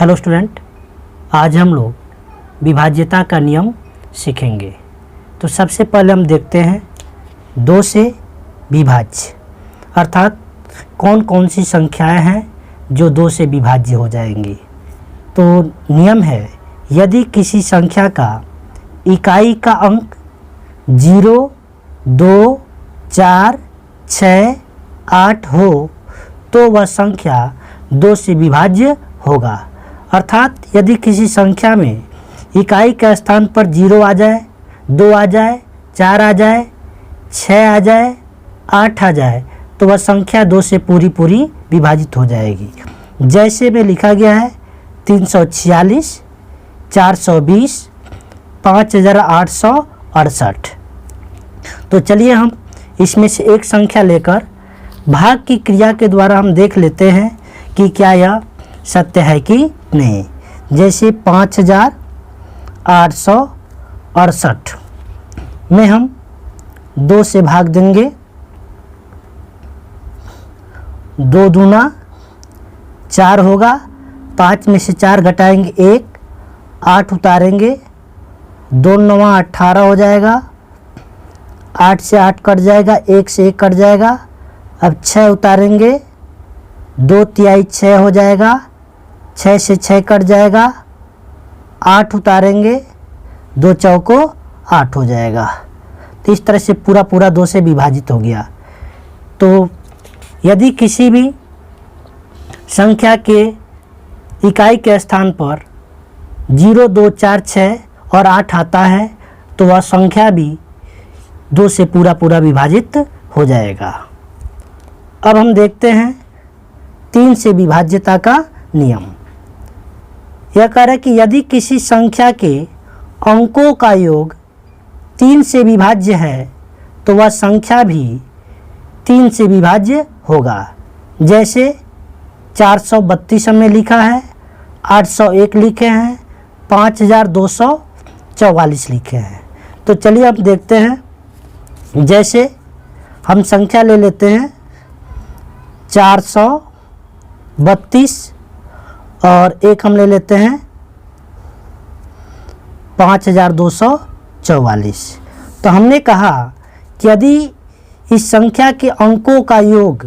Hello student, आज हम लोग विभाज्यता का नियम सीखेंगे। तो सबसे पहले हम देखते हैं दो से विभाज्य, अर्थात कौन कौन सी संख्याएं हैं जो दो से विभाज्य हो जाएंगी। तो नियम है, यदि किसी संख्या का इकाई का अंक 0, 2, 4, 6, 8 हो तो वह संख्या दो से विभाज्य होगा। अर्थात यदि किसी संख्या में इकाई के स्थान पर 0 आ जाए, 2 आ जाए, 4 आ जाए, 6 आ जाए, 8 आ जाए तो वह संख्या दो से पूरी विभाजित हो जाएगी। जैसे में लिखा गया है 346, 420, 5868। तो चलिए हम इसमें से एक संख्या लेकर भाग की क्रिया के द्वारा हम देख लेते हैं कि क्या यह सत्य है कि नहीं। जैसे 5868 में हम 2 से भाग देंगे, 2 दूना 4 होगा, 5 में से 4 घटाएंगे 1, 8 उतारेंगे, 2 9 18 हो जाएगा, 8 से 8 कट जाएगा, 1 से 1 कट जाएगा। अब 6 उतारेंगे, 2 तिहाई 6 हो जाएगा, 6 से 6 कट जाएगा, 8 उतारेंगे, 2 चौको 8 हो जाएगा। तो इस तरह से पूरा 2 से विभाजित हो गया। तो यदि किसी भी संख्या के इकाई के स्थान पर 0, 2, 4, 6 और 8 आता है तो वह संख्या भी 2 से पूरा विभाजित हो जाएगा। अब हम देखते हैं 3 से विभाज्यता का नियम। यह कह रहा है कि यदि किसी संख्या के अंकों का योग 3 से विभाज्य है तो वह संख्या भी 3 से विभाज्य होगा। जैसे 432 में लिखा है, 801 लिखे हैं, 5244 लिखे हैं। तो चलिए अब देखते हैं। जैसे हम संख्या ले लेते हैं 432 और एक हम ले लेते हैं 5244। तो हमने कहा कि यदि इस संख्या के अंकों का योग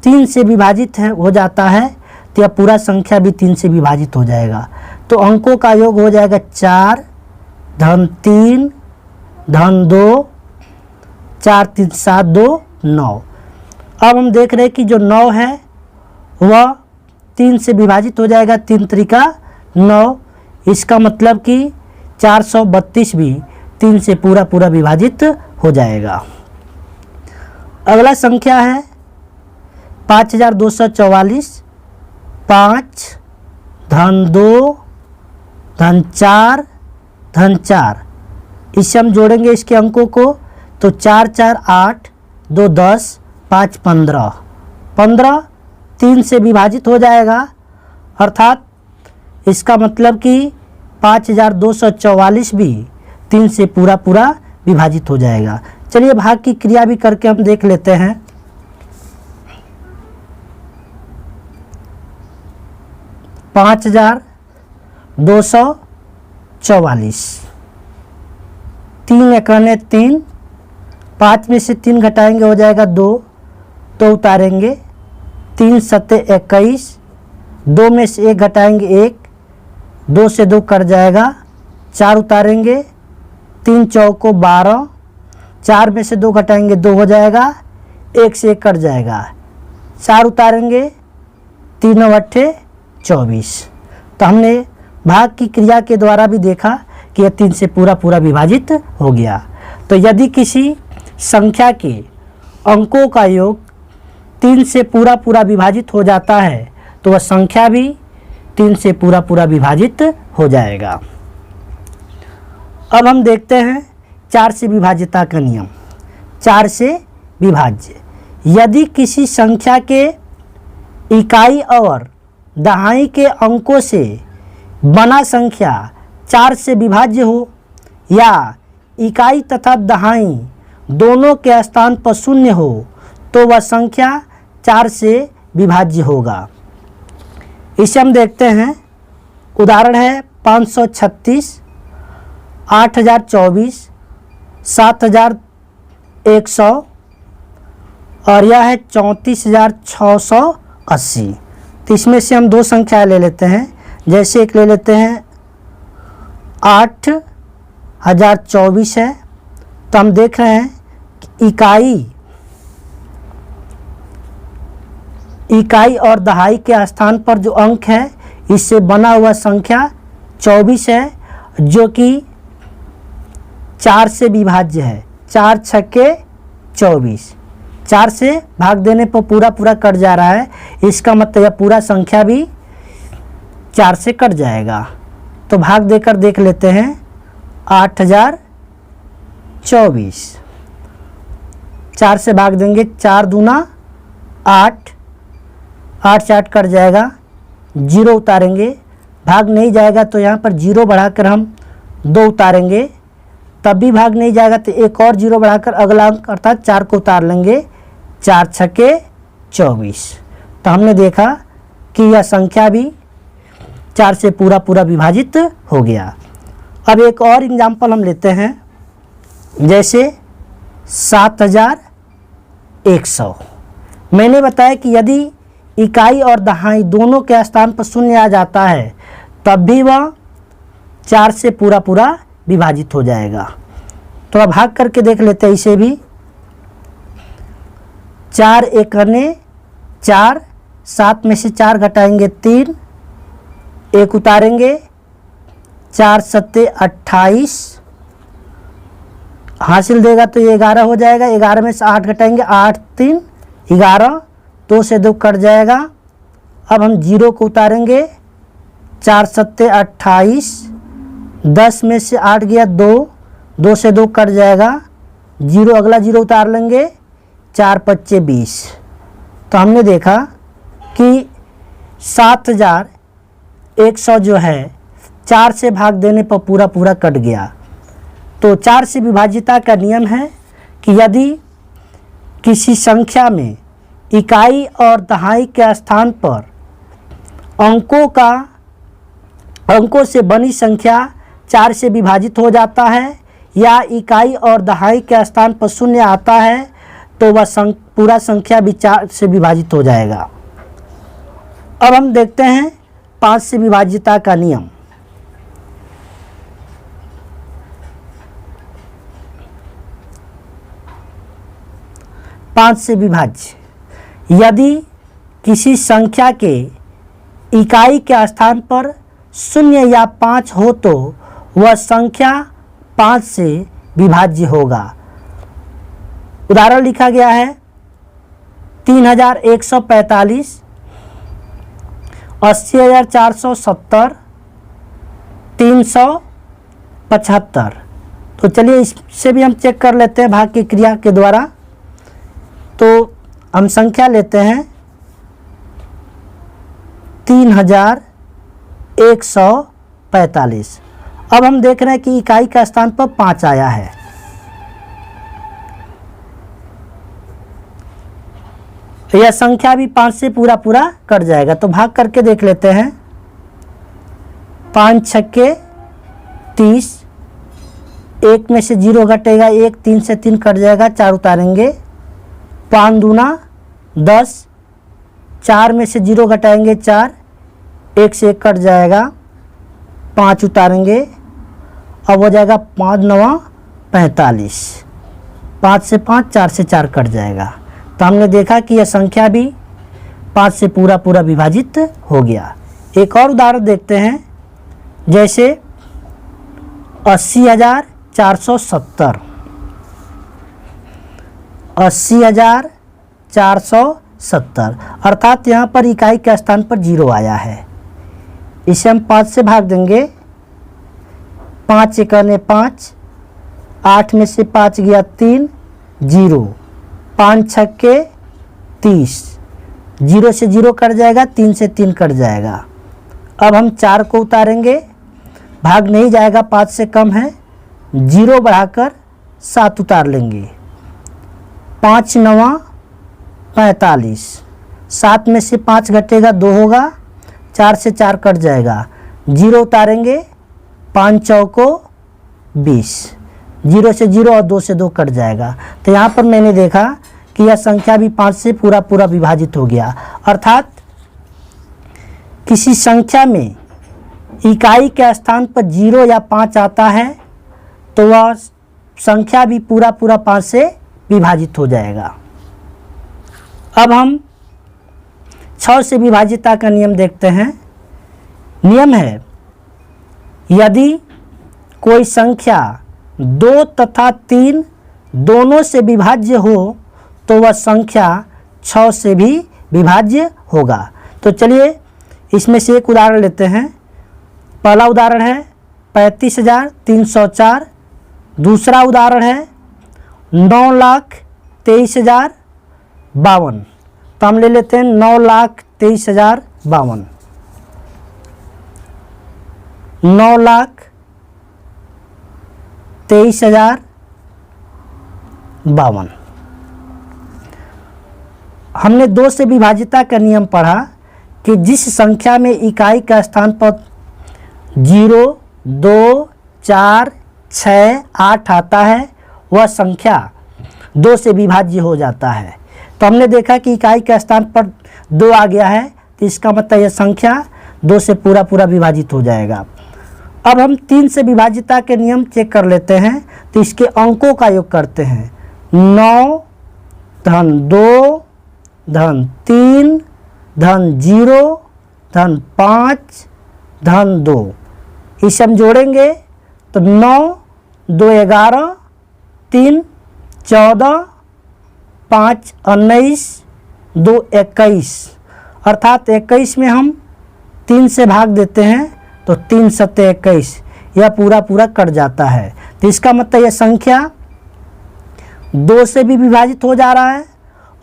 3 से विभाजित हो जाता है तो यह पूरा संख्या भी 3 से विभाजित हो जाएगा। तो अंकों का योग हो जाएगा 4 धन 3 धन 2, 4 3 7 2 9। अब हम देख रहे हैं कि जो 9 है वह 3 से विभाजित हो जाएगा, 3 त्रिका 9। इसका मतलब कि 432 भी 3 से पूरा विभाजित हो जाएगा। अगला संख्या है 5244, 5 धन 2 धन 4 धन 4। इससे हम जोड़ेंगे इसके अंकों को तो 4 4 8, 2 10, 5 15। 15 3 से विभाजित हो जाएगा, अर्थात इसका मतलब कि 5244 भी 3 से पूरा विभाजित हो जाएगा। चलिए भाग की क्रिया भी करके हम देख लेते हैं। पाँच 5244, 3 एकाने 3, 5 में से 3 घटाएंगे हो जाएगा 2, तो उतारेंगे, 3 सत्ते 21, 2 में से 1 घटाएंगे 1, 2 से 2 कट जाएगा, 4 उतारेंगे, 3 चौको 12, 4 में से 2 घटाएंगे 2 हो जाएगा, 1 से 1 कट जाएगा, 4 उतारेंगे, 3 अट्ठे 24। तो हमने भाग की क्रिया के द्वारा भी देखा कि यह 3 से पूरा विभाजित हो गया। तो यदि किसी संख्या के अंकों का योग 3 से पूरा विभाजित हो जाता है तो वह संख्या भी 3 से पूरा विभाजित हो जाएगा। अब हम देखते हैं 4 से विभाज्यता का नियम। 4 से विभाज्य, यदि किसी संख्या के इकाई और दहाई के अंकों से बना संख्या 4 से विभाज्य हो या इकाई तथा दहाई दोनों के स्थान पर 0 हो तो वह संख्या 4 से विभाज्य होगा। इसे हम देखते हैं उदाहरण है 536, 8024, 7100 और यह है 34,680। तो इसमें से हम दो संख्या ले लेते हैं। जैसे एक ले लेते हैं 8024 है, तो हम देख रहे हैं कि इकाई और दहाई के स्थान पर जो अंक है इससे बना हुआ संख्या 24 है, जो कि 4 से विभाज्य है। 4 छक्के 24, 4 से भाग देने पर पूरा पूरा कट जा रहा है, इसका मतलब यह पूरा संख्या भी 4 से कट जाएगा। तो भाग देकर देख लेते हैं 8024, 4 से भाग देंगे, 4 दूना 8, 8 से 8 कट जाएगा, 0 उतारेंगे, भाग नहीं जाएगा तो यहाँ पर 0 बढ़ाकर हम 2 उतारेंगे, तब भी भाग नहीं जाएगा तो एक और 0 बढ़ाकर अगला अंक अर्थात 4 को उतार लेंगे। 4 छक्के 24। तो हमने देखा कि यह संख्या भी 4 से पूरा पूरा विभाजित हो गया। अब एक और एग्जाम्पल हम लेते हैं, जैसे 7100। मैंने बताया कि यदि इकाई और दहाई दोनों के स्थान पर शून्य आ जाता है तब भी वह 4 से पूरा पूरा विभाजित हो जाएगा। तो अब भाग करके देख लेते हैं इसे भी। 4 एकने 4, 7 में से 4 घटाएंगे 3, 1 उतारेंगे, 4 सत्ते 28 हासिल देगा तो ये 11 हो जाएगा। 11 में से 8 घटाएंगे, 8 3 11, 2 से 2 कट जाएगा। अब हम 0 को उतारेंगे, 4 सत्ते 28, 10 में से 8 गया 2, 2 से 2 कट जाएगा, 0 अगला 0 उतार लेंगे, 4 पच्चे 20। तो हमने देखा कि 7100 जो है 4 से भाग देने पर पूरा पूरा कट गया। तो 4 से विभाजिता का नियम है कि यदि किसी संख्या में इकाई और दहाई के स्थान पर अंकों से बनी संख्या 4 से विभाजित हो जाता है या इकाई और दहाई के स्थान पर शून्य आता है तो वह पूरा संख्या भी 4 से विभाजित हो जाएगा। अब हम देखते हैं 5 से विभाजिता का नियम। पाँच से विभाज्य, यदि किसी संख्या के इकाई के स्थान पर 0 या 5 हो तो वह संख्या 5 से विभाज्य होगा। उदाहरण लिखा गया है 3145, 80,470, 375। तो चलिए इससे भी हम चेक कर लेते हैं भाग की क्रिया के द्वारा। तो हम संख्या लेते हैं 3145। अब हम देख रहे हैं कि इकाई का स्थान पर 5 आया है। यह संख्या भी 5 से पूरा पूरा कट जाएगा। तो भाग करके देख लेते हैं। 5 छक्के 30, 1 में से 0 घटेगा 1, 3 से 3 कट जाएगा, 4 उतारेंगे। 5 दूना 10, 4 में से 0 घटाएंगे 4, 1 से 1 कट जाएगा, 5 उतारेंगे। अब हो जाएगा 5 9 45, 5 से 5, 4 से 4 कट जाएगा। तो हमने देखा कि यह संख्या भी 5 से पूरा पूरा विभाजित हो गया। एक और उदाहरण देखते हैं, जैसे 80,470। 80,470 अर्थात यहाँ पर इकाई के स्थान पर 0 आया है। इसे हम 5 से भाग देंगे। 5 एकने 5, 8 में से 5 गया 3, 0। 5 छक्के 30, 0 से 0 कट जाएगा, 3 से 3 कट जाएगा। अब हम 4 को उतारेंगे, भाग नहीं जाएगा, 5 से कम है, 0 बढ़ाकर 7 उतार लेंगे। 5 9 45, 7 में से 5 घटेगा 2 होगा, 4 से 4 कट जाएगा, जीरो उतारेंगे, 5 चौको 20, 0 से 0 और 2 से 2 कट जाएगा। तो यहाँ पर मैंने देखा कि यह संख्या भी 5 से पूरा पूरा विभाजित हो गया। अर्थात किसी संख्या में इकाई के स्थान पर 0 या 5 आता है तो वह संख्या भी पूरा पूरा 5 से विभाजित हो जाएगा। अब हम 6 से विभाजितता का नियम देखते हैं। नियम है, यदि कोई संख्या 2 तथा 3 दोनों से विभाज्य हो तो वह संख्या 6 से भी विभाज्य होगा। तो चलिए इसमें से एक उदाहरण लेते हैं। पहला उदाहरण है 35,304। दूसरा उदाहरण है 9,23,052। तो हम ले लेते हैं 9,23,052। 9,23,052। हमने 2 से विभाजितता का नियम पढ़ा कि जिस संख्या में इकाई का स्थान पर 0, 2, 4, 6, 8 आता है वह संख्या 2 से विभाज्य हो जाता है। तो हमने देखा कि इकाई के स्थान पर 2 आ गया है तो इसका मतलब यह संख्या 2 से पूरा पूरा विभाजित हो जाएगा। अब हम 3 से विभाजितता के नियम चेक कर लेते हैं। तो इसके अंकों का योग करते हैं। 9 धन 2 धन 3 धन 0 धन 5 धन 2, इसे हम जोड़ेंगे तो 9 2 11 3 14 5 19 2 21। अर्थात 21 में हम 3 से भाग देते हैं तो 3 सत्ते 21, यह पूरा पूरा कट जाता है। तो इसका मतलब यह संख्या 2 से भी विभाजित हो जा रहा है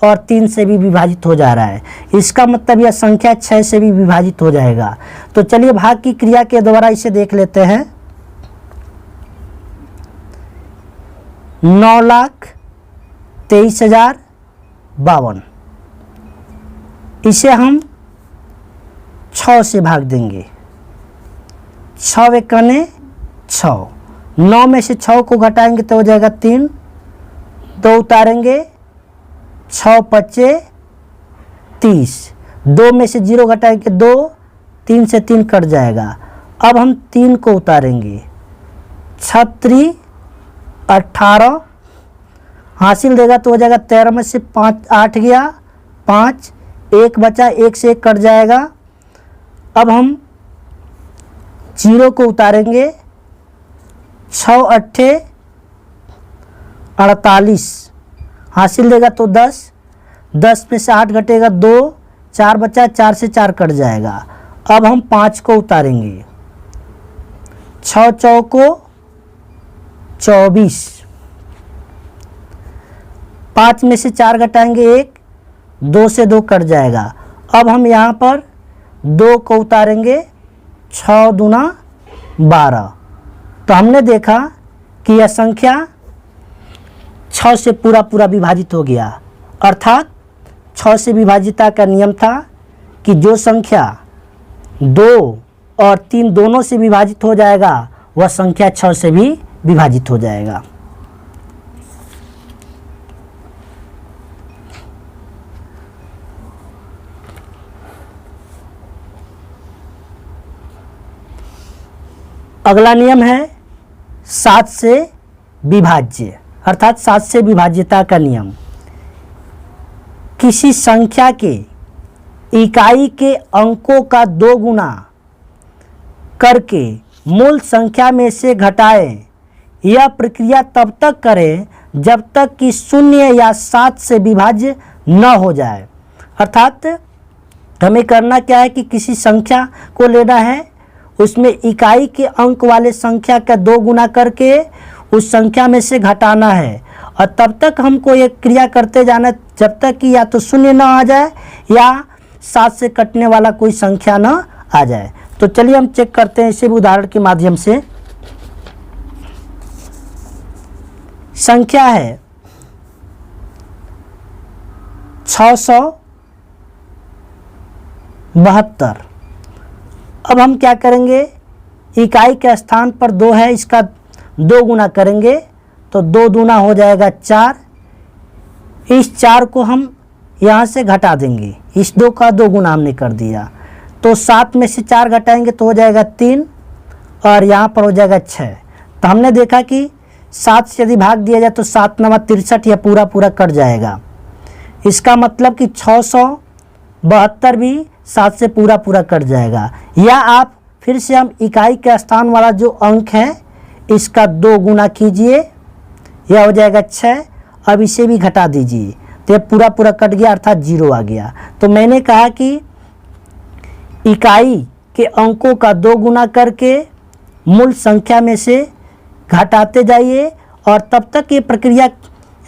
और 3 से भी विभाजित हो जा रहा है। इसका मतलब यह संख्या 6 से भी विभाजित हो जाएगा। तो चलिए भाग की क्रिया के द्वारा इसे देख लेते हैं। 9,23,052 इसे हम 6 से भाग देंगे। 6 एकने 6, 9 में से 6 को घटाएंगे तो हो जाएगा 3, 2 उतारेंगे 6 पच्चे 30, 2 में से 0 घटाएंगे 2, 3 से 3 कट जाएगा। अब हम 3 को उतारेंगे, 6 18 हासिल देगा तो हो जाएगा 13 में से 5 8 गया 5, 1 बचा, 1 से 1 कट जाएगा। अब हम 0 को उतारेंगे, 6 8 48 हासिल देगा तो 10, 10 में से 8 घटेगा 2, 4 बचा, 4 से 4 कट जाएगा। अब हम 5 को उतारेंगे, 6 चौको 24, 5 में से 4 घटाएंगे 1, 2 से 2 कट जाएगा। अब हम यहाँ पर 2 को उतारेंगे, 6 दूना 12। तो हमने देखा कि यह संख्या 6 से पूरा पूरा विभाजित हो गया। अर्थात 6 से विभाजितता का नियम था कि जो संख्या 2 और 3 दोनों से विभाजित हो जाएगा वह संख्या 6 से भी विभाजित हो जाएगा। अगला नियम है 7 से विभाज्य, अर्थात 7 से विभाज्यता का नियम। किसी संख्या के इकाई के अंकों का 2 गुना करके मूल संख्या में से घटाएं। यह प्रक्रिया तब तक करें जब तक कि 0 या 7 से विभाज्य न हो जाए। अर्थात हमें करना क्या है कि किसी संख्या को लेना है, उसमें इकाई के अंक वाले संख्या का 2 गुना करके उस संख्या में से घटाना है और तब तक हमको ये क्रिया करते जाना जब तक कि या तो 0 न आ जाए या 7 से कटने वाला कोई संख्या न आ जाए। तो चलिए हम चेक करते हैं इसे भी उदाहरण के माध्यम से। संख्या है 672 अब हम क्या करेंगे, इकाई के स्थान पर 2 है, इसका 2 गुना करेंगे तो 2 दूना हो जाएगा 4। इस 4 को हम यहाँ से घटा देंगे, इस 2 का 2 गुना हमने कर दिया, तो 7 में से 4 घटाएंगे तो हो जाएगा 3 और यहाँ पर हो जाएगा 6। तो हमने देखा कि 7 से यदि भाग दिया जाए तो 7 9 63 या पूरा पूरा कट जाएगा। इसका मतलब कि 672 भी 7 से पूरा पूरा कट जाएगा। या आप फिर से हम इकाई के स्थान वाला जो अंक है इसका 2 गुना कीजिए, यह हो जाएगा 6। अब इसे भी घटा दीजिए तो यह पूरा पूरा कट गया अर्थात 0 आ गया। तो मैंने कहा कि इकाई के अंकों का 2 गुना करके मूल संख्या में से घटाते जाइए और तब तक ये प्रक्रिया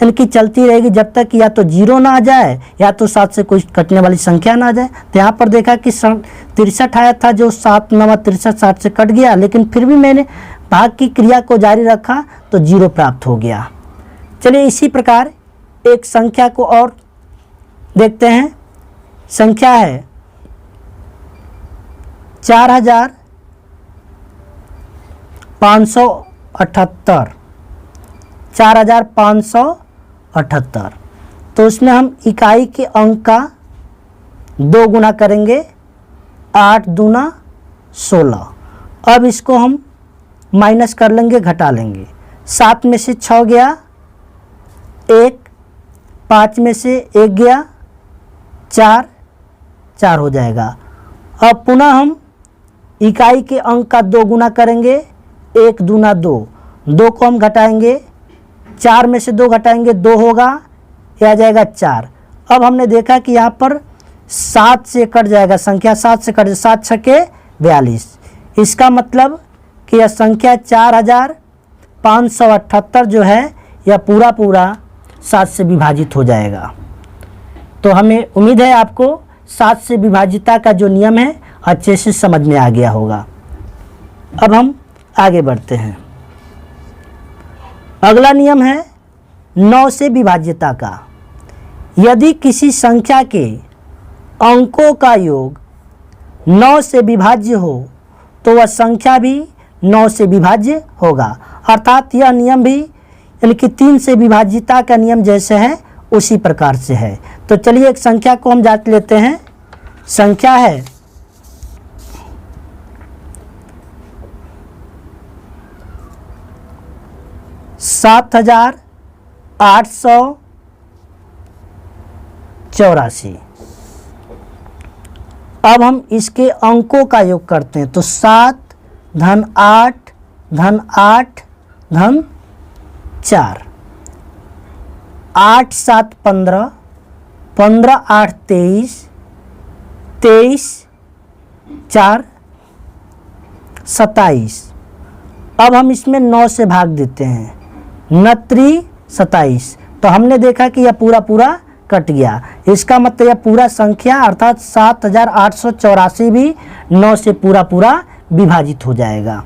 इनकी चलती रहेगी जब तक या तो 0 ना आ जाए या तो 7 से कोई कटने वाली संख्या ना आ जाए। तो यहाँ पर देखा कि 63 आया था जो 7 9 63 60 से कट गया, लेकिन फिर भी मैंने भाग की क्रिया को जारी रखा तो 0 प्राप्त हो गया। चलिए इसी प्रकार एक संख्या को और देखते हैं। संख्या है 4578, 4578। तो उसमें हम इकाई के अंक का 2 गुना करेंगे, 8 दूना 16। अब इसको हम माइनस कर लेंगे, घटा लेंगे। 7 में से 6 गया 1, 5 में से 1 गया 4, 4 हो जाएगा। अब पुनः हम इकाई के अंक का 2 गुना करेंगे, 1 दूना 2, 2 को हम घटाएंगे, 4 में से 2 घटाएंगे 2 होगा, यह आ जाएगा 4। अब हमने देखा कि यहाँ पर 7 से कट जाएगा, संख्या 7 से कट, 7 छके 42। इसका मतलब कि यह संख्या 4578 जो है यह पूरा पूरा 7 से विभाजित हो जाएगा। तो हमें उम्मीद है आपको 7 से विभाजिता का जो नियम है अच्छे से समझ में आ गया होगा। अब हम आगे बढ़ते हैं। अगला नियम है 9 से विभाज्यता का। यदि किसी संख्या के अंकों का योग 9 से विभाज्य हो तो वह संख्या भी 9 से विभाज्य होगा। अर्थात यह नियम भी यानी कि 3 से विभाज्यता का नियम जैसे है उसी प्रकार से है। तो चलिए एक संख्या को हम जांच लेते हैं। संख्या है 7884। अब हम इसके अंकों का योग करते हैं तो 7 धन 8 धन 8 धन 4, 8 7 15, 15 8 23, 23 4 27। अब हम इसमें 9 से भाग देते हैं, 9 27। तो हमने देखा कि यह पूरा पूरा कट गया। इसका मतलब यह पूरा संख्या अर्थात 7884 भी 9 से पूरा पूरा विभाजित हो जाएगा।